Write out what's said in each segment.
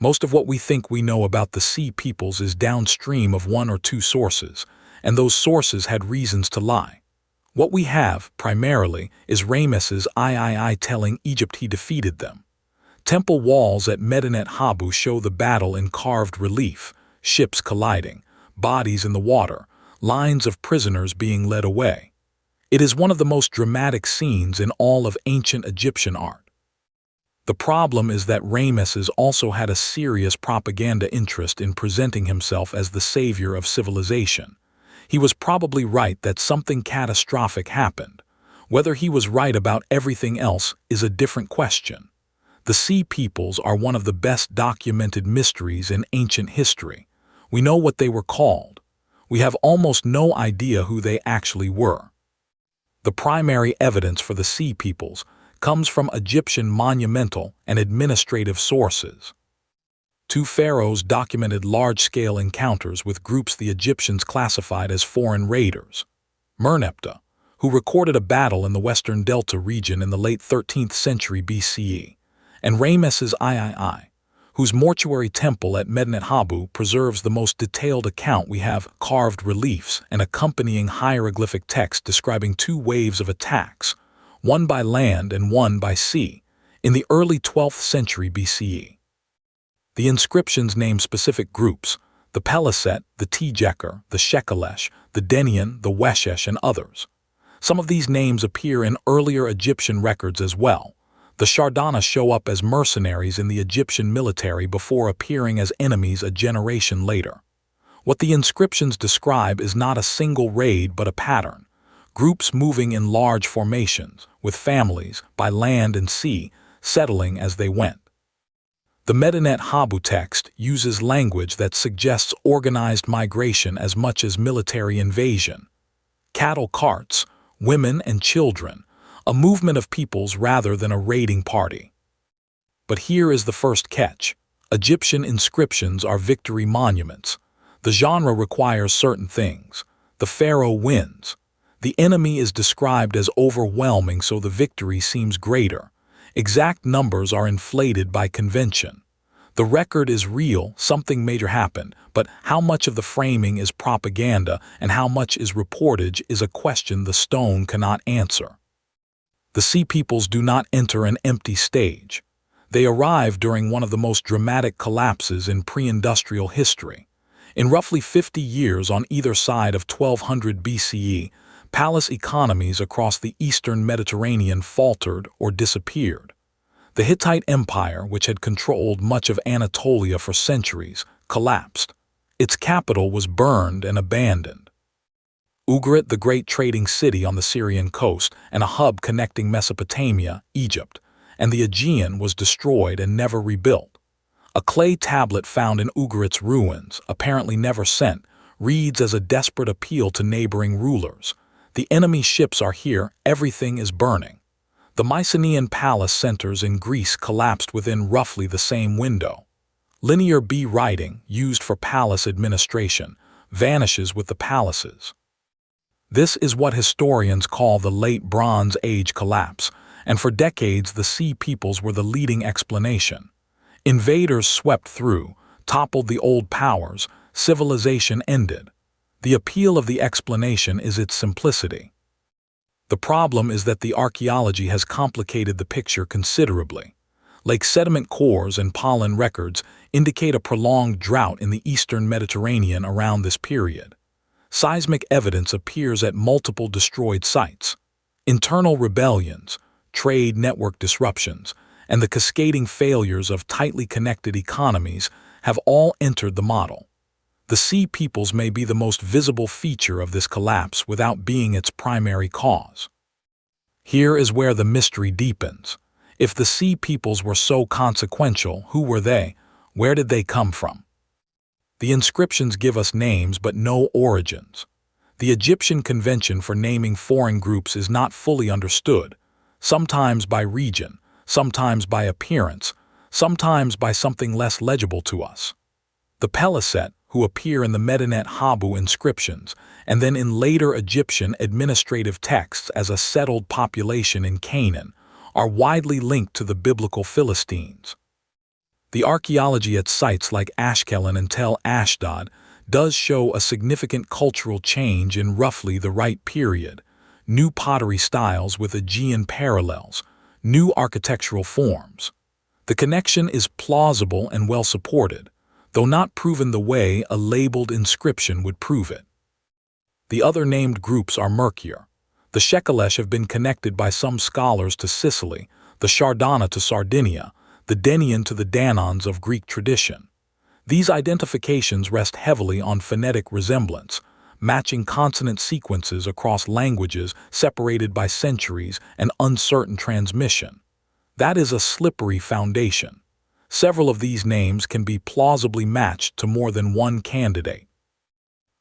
Most of what we think we know about the Sea peoples is downstream of one or two sources, and those sources had reasons to lie. What we have, primarily, is Ramesses III telling Egypt he defeated them. Temple walls at Medinet Habu show the battle in carved relief, ships colliding, bodies in the water, lines of prisoners being led away. It is one of the most dramatic scenes in all of ancient Egyptian art. The problem is that Ramesses also had a serious propaganda interest in presenting himself as the savior of civilization. He was probably right that something catastrophic happened. Whether he was right about everything else is a different question. The Sea peoples are one of the best documented mysteries in ancient history. We know what they were called. We have almost no idea who they actually were. The primary evidence for the Sea peoples comes from Egyptian monumental and administrative sources. Two pharaohs documented large-scale encounters with groups the Egyptians classified as foreign raiders. Merneptah, who recorded a battle in the western Delta region in the late 13th century BCE, and Ramesses III, whose mortuary temple at Medinet Habu preserves the most detailed account. We have carved reliefs and accompanying hieroglyphic text describing two waves of attacks, one by land and one by sea, in the early 12th century BCE. The inscriptions name specific groups: the Peleset, the Tejeker, the Shekelesh, the Denian, the Weshesh, and others. Some of these names appear in earlier Egyptian records as well. The Shardana show up as mercenaries in the Egyptian military before appearing as enemies a generation later. What the inscriptions describe is not a single raid but a pattern. Groups moving in large formations, with families, by land and sea, settling as they went. The Medinet Habu text uses language that suggests organized migration as much as military invasion. Cattle carts, women and children, a movement of peoples rather than a raiding party. But here is the first catch. Egyptian inscriptions are victory monuments. The genre requires certain things. The pharaoh wins. The enemy is described as overwhelming, so the victory seems greater. Exact numbers are inflated by convention. The record is real, something major happened, but how much of the framing is propaganda and how much is reportage is a question the stone cannot answer. The Sea peoples do not enter an empty stage. They arrive during one of the most dramatic collapses in pre-industrial history. In roughly 50 years on either side of 1200 BCE, palace economies across the eastern Mediterranean faltered or disappeared. The Hittite Empire, which had controlled much of Anatolia for centuries, collapsed. Its capital was burned and abandoned. Ugarit, the great trading city on the Syrian coast and a hub connecting Mesopotamia, Egypt, and the Aegean, was destroyed and never rebuilt. A clay tablet found in Ugarit's ruins, apparently never sent, reads as a desperate appeal to neighboring rulers. The enemy ships are here, everything is burning. The Mycenaean palace centers in Greece collapsed within roughly the same window. Linear B writing, used for palace administration, vanishes with the palaces. This is what historians call the Late Bronze Age collapse, and for decades the Sea peoples were the leading explanation. Invaders swept through, toppled the old powers, civilization ended. The appeal of the explanation is its simplicity. The problem is that the archaeology has complicated the picture considerably. Lake sediment cores and pollen records indicate a prolonged drought in the eastern Mediterranean around this period. Seismic evidence appears at multiple destroyed sites. Internal rebellions, trade network disruptions, and the cascading failures of tightly connected economies have all entered the model. The Sea peoples may be the most visible feature of this collapse without being its primary cause. Here is where the mystery deepens. If the Sea peoples were so consequential, who were they? Where did they come from? The inscriptions give us names but no origins. The Egyptian convention for naming foreign groups is not fully understood, sometimes by region, sometimes by appearance, sometimes by something less legible to us. The Peleset, who appear in the Medinet Habu inscriptions, and then in later Egyptian administrative texts as a settled population in Canaan, are widely linked to the biblical Philistines. The archaeology at sites like Ashkelon and Tel Ashdod does show a significant cultural change in roughly the right period. New pottery styles with Aegean parallels, new architectural forms. The connection is plausible and well supported, though not proven the way a labeled inscription would prove it. The other named groups are murkier. The Shekelesh have been connected by some scholars to Sicily, the Shardana to Sardinia, the Denian to the Danons of Greek tradition. These identifications rest heavily on phonetic resemblance, matching consonant sequences across languages separated by centuries and uncertain transmission. That is a slippery foundation. Several of these names can be plausibly matched to more than one candidate.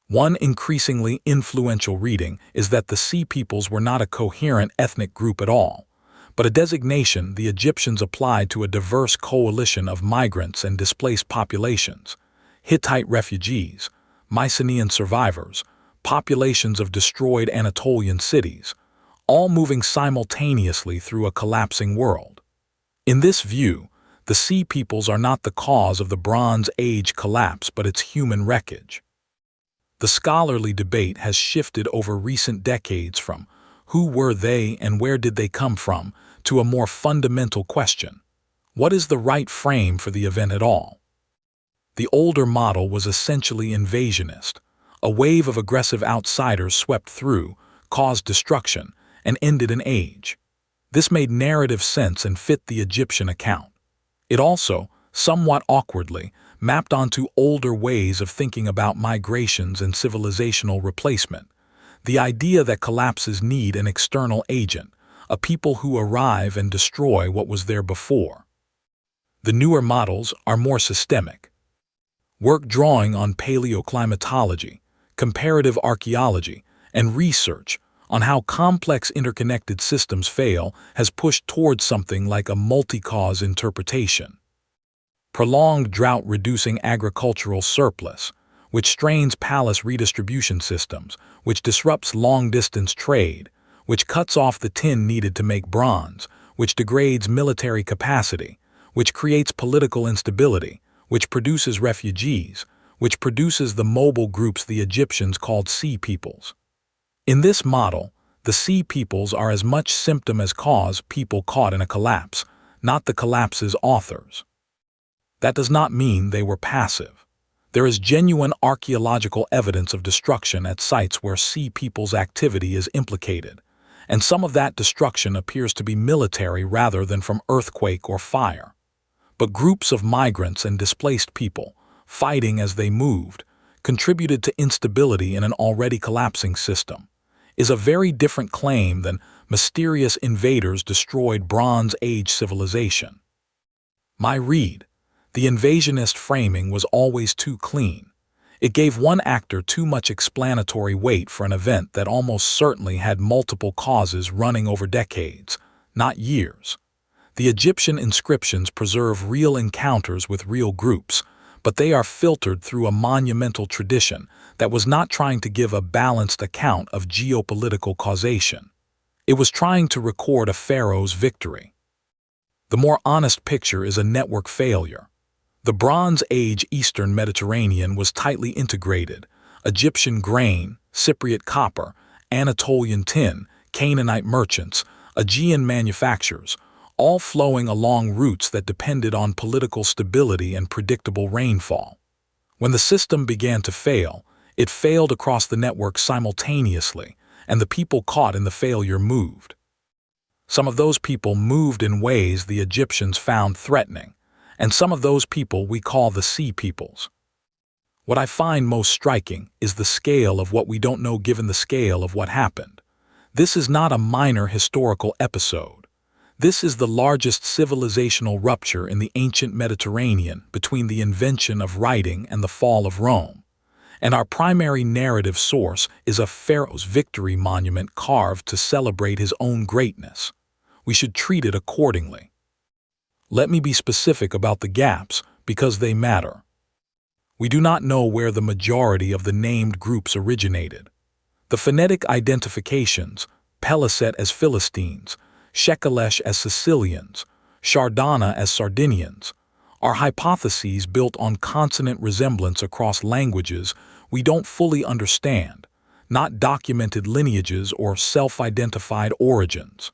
One increasingly influential reading is that the Sea Peoples were not a coherent ethnic group at all, but a designation the Egyptians applied to a diverse coalition of migrants and displaced populations, Hittite refugees, Mycenaean survivors, populations of destroyed Anatolian cities, all moving simultaneously through a collapsing world. In this view, the Sea Peoples are not the cause of the Bronze Age collapse but its human wreckage. The scholarly debate has shifted over recent decades from who were they and where did they come from to a more fundamental question: what is the right frame for the event at all? The older model was essentially invasionist. A wave of aggressive outsiders swept through, caused destruction, and ended an age. This made narrative sense and fit the Egyptian account. It also, somewhat awkwardly, mapped onto older ways of thinking about migrations and civilizational replacement. The idea that collapses need an external agent, a people who arrive and destroy what was there before. The newer models are more systemic. Work drawing on paleoclimatology, comparative archaeology, and research on how complex interconnected systems fail has pushed towards something like a multi-cause interpretation. Prolonged drought reducing agricultural surplus, which strains palace redistribution systems, which disrupts long-distance trade, which cuts off the tin needed to make bronze, which degrades military capacity, which creates political instability, which produces refugees, which produces the mobile groups the Egyptians called Sea Peoples. In this model, the Sea Peoples are as much symptom as cause, people caught in a collapse, not the collapse's authors. That does not mean they were passive. There is genuine archaeological evidence of destruction at sites where Sea Peoples' activity is implicated, and some of that destruction appears to be military rather than from earthquake or fire. But groups of migrants and displaced people, fighting as they moved, contributed to instability in an already collapsing system, is a very different claim than mysterious invaders destroyed Bronze Age civilization. My read: the invasionist framing was always too clean. It gave one actor too much explanatory weight for an event that almost certainly had multiple causes running over decades, not years. The Egyptian inscriptions preserve real encounters with real groups, but they are filtered through a monumental tradition that was not trying to give a balanced account of geopolitical causation. It was trying to record a pharaoh's victory. The more honest picture is a network failure. The Bronze Age Eastern Mediterranean was tightly integrated: Egyptian grain, Cypriot copper, Anatolian tin, Canaanite merchants, Aegean manufactures, all flowing along routes that depended on political stability and predictable rainfall. When the system began to fail, it failed across the network simultaneously, and the people caught in the failure moved. Some of those people moved in ways the Egyptians found threatening, and some of those people we call the Sea Peoples. What I find most striking is the scale of what we don't know given the scale of what happened. This is not a minor historical episode. This is the largest civilizational rupture in the ancient Mediterranean between the invention of writing and the fall of Rome. And our primary narrative source is a pharaoh's victory monument carved to celebrate his own greatness. We should treat it accordingly. Let me be specific about the gaps, because they matter. We do not know where the majority of the named groups originated. The phonetic identifications, Peleset as Philistines, Shekelesh as Sicilians, Shardana as Sardinians, are hypotheses built on consonant resemblance across languages we don't fully understand, not documented lineages or self-identified origins.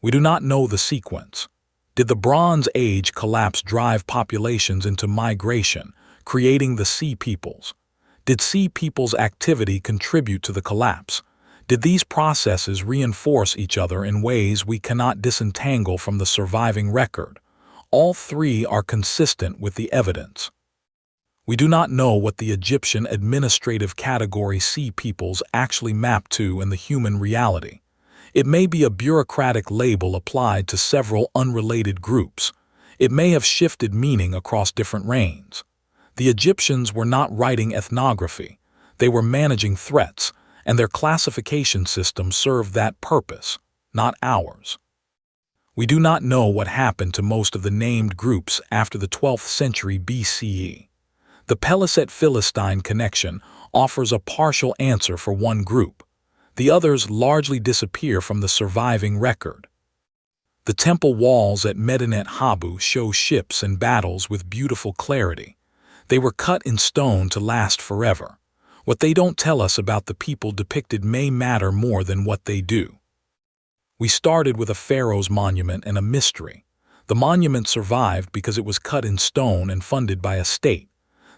We do not know the sequence. Did the Bronze Age collapse drive populations into migration, creating the Sea Peoples? Did Sea Peoples' activity contribute to the collapse? Did these processes reinforce each other in ways we cannot disentangle from the surviving record? All three are consistent with the evidence. We do not know what the Egyptian administrative category Sea Peoples actually map to in the human reality. It may be a bureaucratic label applied to several unrelated groups. It may have shifted meaning across different reigns. The Egyptians were not writing ethnography. They were managing threats, and their classification system served that purpose, not ours. We do not know what happened to most of the named groups after the 12th century BCE. The Peleset-Philistine connection offers a partial answer for one group. The others largely disappear from the surviving record. The temple walls at Medinet Habu show ships and battles with beautiful clarity. They were cut in stone to last forever. What they don't tell us about the people depicted may matter more than what they do. We started with a pharaoh's monument and a mystery. The monument survived because it was cut in stone and funded by a state.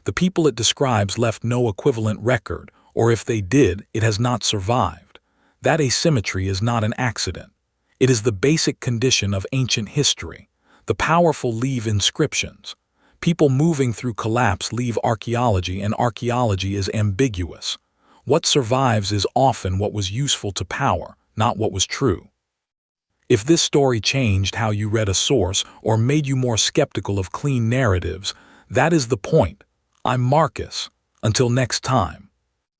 The people it describes left no equivalent record, or if they did, it has not survived. That asymmetry is not an accident. It is the basic condition of ancient history. The powerful leave inscriptions. People moving through collapse leave archaeology, and archaeology is ambiguous. What survives is often what was useful to power, not what was true. If this story changed how you read a source or made you more skeptical of clean narratives, that is the point. I'm Marcus. Until next time.